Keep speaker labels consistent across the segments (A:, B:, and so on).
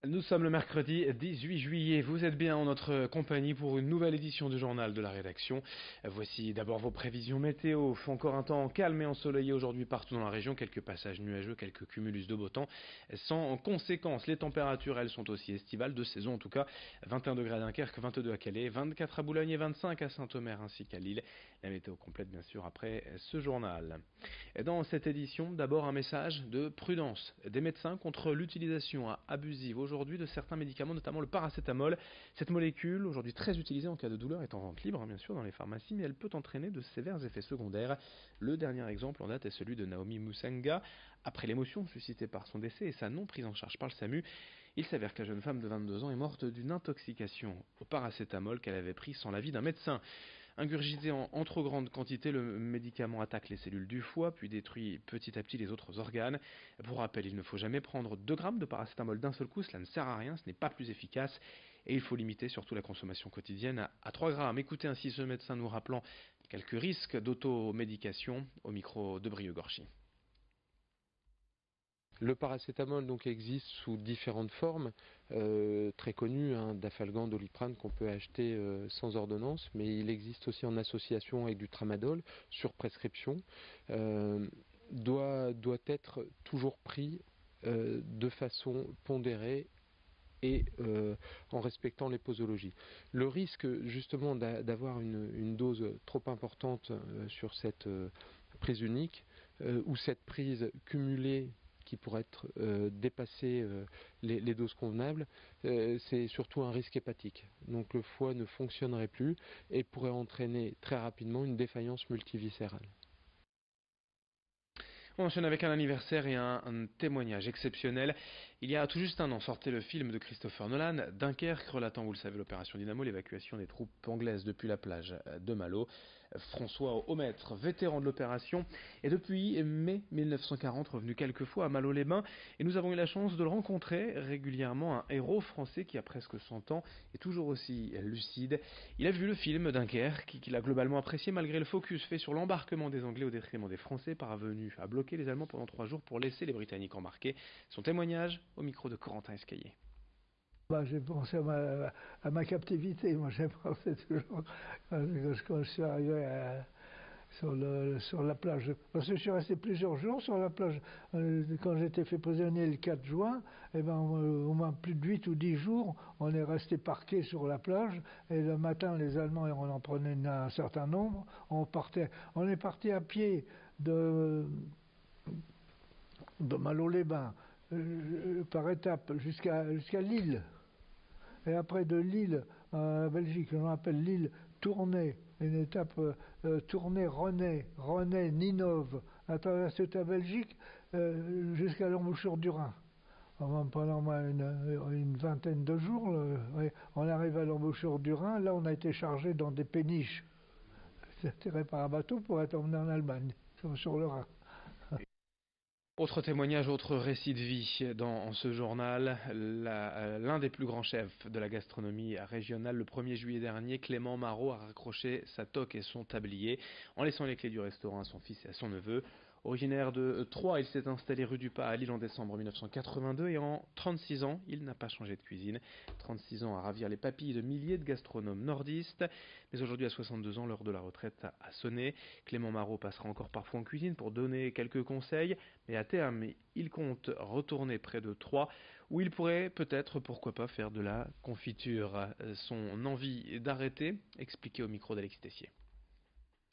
A: Nous sommes le mercredi 18 juillet, vous êtes bien en notre compagnie pour une nouvelle édition du journal de la rédaction. Voici d'abord vos prévisions météo. Encore un temps calme et ensoleillé aujourd'hui partout dans la région, quelques passages nuageux, quelques cumulus de beau temps. Sans conséquence, les températures elles sont aussi estivales, de saison en tout cas. 21 degrés à Dunkerque, 22 à Calais, 24 à Boulogne et 25 à Saint-Omer ainsi qu'à Lille. La météo complète bien sûr après ce journal. Et dans cette édition, d'abord un message de prudence des médecins contre l'utilisation abusive aujourd'hui de certains médicaments, notamment le paracétamol. Cette molécule, aujourd'hui très utilisée en cas de douleur, est en vente libre, bien sûr, dans les pharmacies, mais elle peut entraîner de sévères effets secondaires. Le dernier exemple en date est celui de Naomi Musenga. Après l'émotion suscitée par son décès et sa non prise en charge par le SAMU, il s'avère que la jeune femme de 22 ans est morte d'une intoxication au paracétamol qu'elle avait pris sans l'avis d'un médecin. Ingurgité en trop grande quantité, le médicament attaque les cellules du foie, puis détruit petit à petit les autres organes. Pour rappel, il ne faut jamais prendre 2 grammes de paracétamol d'un seul coup, cela ne sert à rien, ce n'est pas plus efficace. Et il faut limiter surtout la consommation quotidienne à 3 grammes. Écoutez ainsi ce médecin nous rappelant quelques risques d'automédication au micro de Brieux-Gorchy.
B: Le paracétamol donc existe sous différentes formes, très connues, Dafalgan, Doliprane qu'on peut acheter sans ordonnance, mais il existe aussi en association avec du tramadol sur prescription. Doit être toujours pris de façon pondérée et en respectant les posologies. Le risque justement d'avoir une dose trop importante sur cette prise unique ou cette prise cumulée qui pourrait être dépasser les doses convenables, c'est surtout un risque hépatique. Donc le foie ne fonctionnerait plus et pourrait entraîner très rapidement une défaillance multiviscérale.
A: On enchaîne avec un anniversaire et un témoignage exceptionnel. Il y a tout juste un an sortait le film de Christopher Nolan, Dunkerque, relatant, vous le savez, l'opération Dynamo, l'évacuation des troupes anglaises depuis la plage de Malo. François Aumaître, vétéran de l'opération, est depuis mai 1940 revenu quelques fois à Malo-les-Bains et nous avons eu la chance de le rencontrer régulièrement, un héros français qui a presque 100 ans est toujours aussi lucide. Il a vu le film Dunkerque, qu'il a globalement apprécié malgré le focus fait sur l'embarquement des Anglais au détriment des Français parvenus à bloquer les Allemands pendant 3 jours pour laisser les Britanniques embarquer. Son témoignage au micro de Corentin Escaillé.
C: J'ai pensé à ma captivité. Moi, j'ai pensé toujours quand je suis arrivé sur la plage. Parce que je suis resté plusieurs jours sur la plage. Quand j'ai été fait prisonnier le 4 juin, eh ben, au moins plus de 8 ou 10 jours, on est resté parqué sur la plage. Et le matin, les Allemands, on en prenait un certain nombre. On est parti à pied de Malo-les-Bains, par étapes, jusqu'à Lille. Et après de Lille à Belgique, on appelle Lille Tournai, une étape Tournai-René, René-Ninove, à travers toute la Belgique jusqu'à l'embouchure du Rhin. Pendant une vingtaine de jours, on arrive à l'embouchure du Rhin, là on a été chargé dans des péniches, tiré par un bateau pour être emmené en Allemagne, sur le Rhin.
A: Autre témoignage, autre récit de vie dans ce journal. L'un des plus grands chefs de la gastronomie régionale, le 1er juillet dernier, Clément Marot a raccroché sa toque et son tablier en laissant les clés du restaurant à son fils et à son neveu. Originaire de Troyes, il s'est installé rue du Pas à Lille en décembre 1982 et en 36 ans, il n'a pas changé de cuisine. 36 ans à ravir les papilles de milliers de gastronomes nordistes. Mais aujourd'hui, à 62 ans, l'heure de la retraite a sonné. Clément Marot passera encore parfois en cuisine pour donner quelques conseils, mais à terme, il compte retourner près de Troyes, où il pourrait peut-être, pourquoi pas, faire de la confiture. Son envie d'arrêter, expliqué au micro d'Alexis Tessier.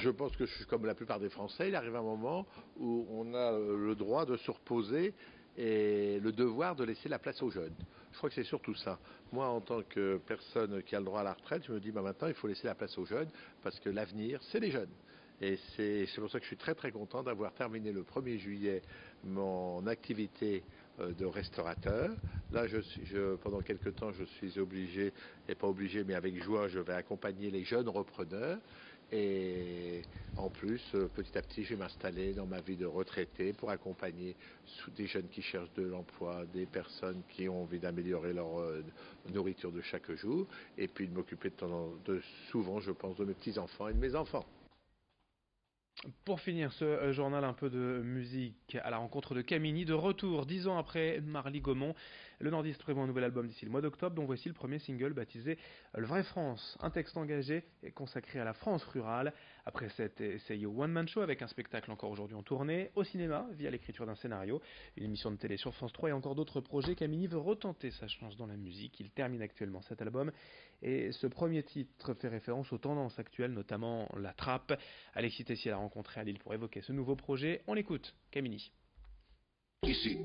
D: Je pense que je suis comme la plupart des Français, il arrive un moment où on a le droit de se reposer et le devoir de laisser la place aux jeunes. Je crois que c'est surtout ça. Moi, en tant que personne qui a le droit à la retraite, je me dis maintenant il faut laisser la place aux jeunes parce que l'avenir, c'est les jeunes. Et c'est pour ça que je suis très très content d'avoir terminé le 1er juillet mon activité de restaurateur. Là, pendant quelques temps, je suis obligé, et pas obligé, mais avec joie, je vais accompagner les jeunes repreneurs. Et en plus, petit à petit, je vais m'installer dans ma vie de retraité pour accompagner des jeunes qui cherchent de l'emploi, des personnes qui ont envie d'améliorer leur nourriture de chaque jour, et puis de m'occuper souvent, je pense, de mes petits-enfants et de mes enfants.
A: Pour finir ce journal, un peu de musique à la rencontre de Camini, de retour 10 ans après Marly Gaumont. Le Nordiste prévoit un nouvel album d'ici le mois d'octobre, dont voici le premier single baptisé Le Vrai France. Un texte engagé et consacré à la France rurale. Après cet essai au One Man Show avec un spectacle encore aujourd'hui en tournée, au cinéma via l'écriture d'un scénario, une émission de télé sur France 3 et encore d'autres projets, Camini veut retenter sa chance dans la musique. Il termine actuellement cet album et ce premier titre fait référence aux tendances actuelles, notamment la trappe. Alexis Tessier l'a rencontré à Lille pour évoquer ce nouveau projet. On l'écoute, Camini.
E: Ici,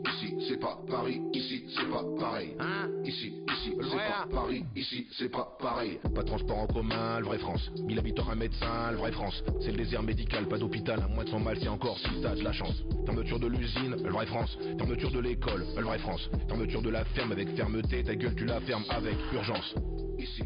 E: c'est pas Paris, ici, c'est pas pareil. Hein? Ici, c'est pas Paris, ici, c'est pas pareil. Pas de transport en commun, le vrai France. 1000 habitants, un médecin, le vrai France. C'est le désert médical, pas d'hôpital, à moins de 100 mal, c'est encore si t'as de la chance. Fermeture de l'usine, le vrai France. Fermeture de l'école, le vrai France. Fermeture de la ferme avec fermeté, ta gueule tu la fermes avec urgence. Ici,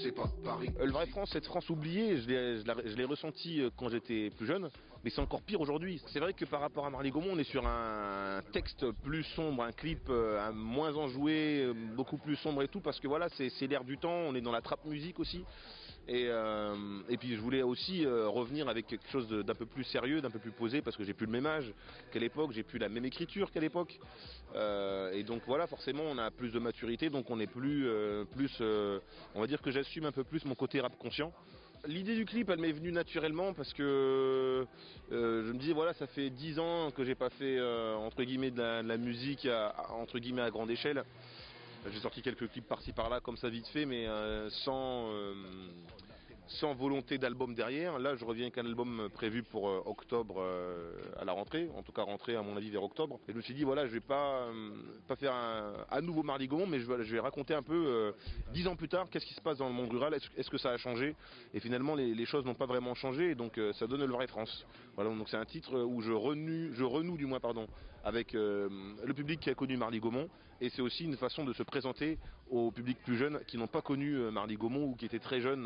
E: c'est pas Paris.
F: Le vrai France, cette France oubliée, je l'ai ressenti quand j'étais plus jeune, mais c'est encore pire aujourd'hui. C'est vrai que par rapport à Marly Gaumont, on est sur un texte plus sombre, un clip moins enjoué, beaucoup plus sombre et tout, parce que voilà, c'est l'air du temps, on est dans la trap musique aussi. Et puis je voulais aussi revenir avec quelque chose d'un peu plus sérieux, d'un peu plus posé, parce que j'ai plus le même âge qu'à l'époque, j'ai plus la même écriture qu'à l'époque. Et donc voilà, forcément on a plus de maturité, donc on est on va dire que j'assume un peu plus mon côté rap conscient. L'idée du clip, elle m'est venue naturellement parce que je me disais voilà, ça fait 10 ans que j'ai pas fait entre guillemets de la musique entre guillemets à grande échelle. J'ai sorti quelques clips par-ci par-là comme ça vite fait, mais sans volonté d'album derrière. Là je reviens avec un album prévu pour octobre à la rentrée, en tout cas rentrée à mon avis vers octobre. Et je me suis dit voilà, je vais pas faire à nouveau Marly Gaumont, mais je vais raconter un peu 10 ans plus tard qu'est-ce qui se passe dans le monde rural, est-ce que ça a changé. Et finalement les choses n'ont pas vraiment changé, et donc ça donne le vrai France. Voilà, donc c'est un titre où je renoue du moins avec le public qui a connu Marly Gaumont, et c'est aussi une façon de se présenter au public plus jeune qui n'ont pas connu Marly Gaumont ou qui étaient très jeunes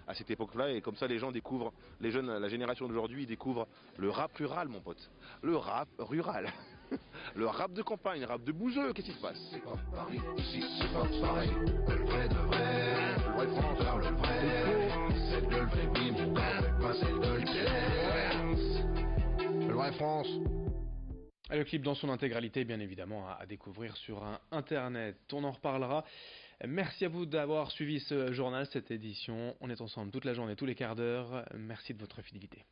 F: à cette époque-là, et comme ça les gens découvrent, les jeunes, la génération d'aujourd'hui découvre le rap rural, mon pote, le rap rural. Le rap de campagne, le rap de bouseux, qu'est-ce qui se passe?
E: C'est pas Paris, ici, c'est pas pareil. Le vrai de vrai, le vrai France, le vrai. C'est le vrai bim, pas celle de le vrai France.
A: Le clip dans son intégralité, bien évidemment, à découvrir sur Internet. On en reparlera. Merci à vous d'avoir suivi ce journal, cette édition. On est ensemble toute la journée, tous les quarts d'heure. Merci de votre fidélité.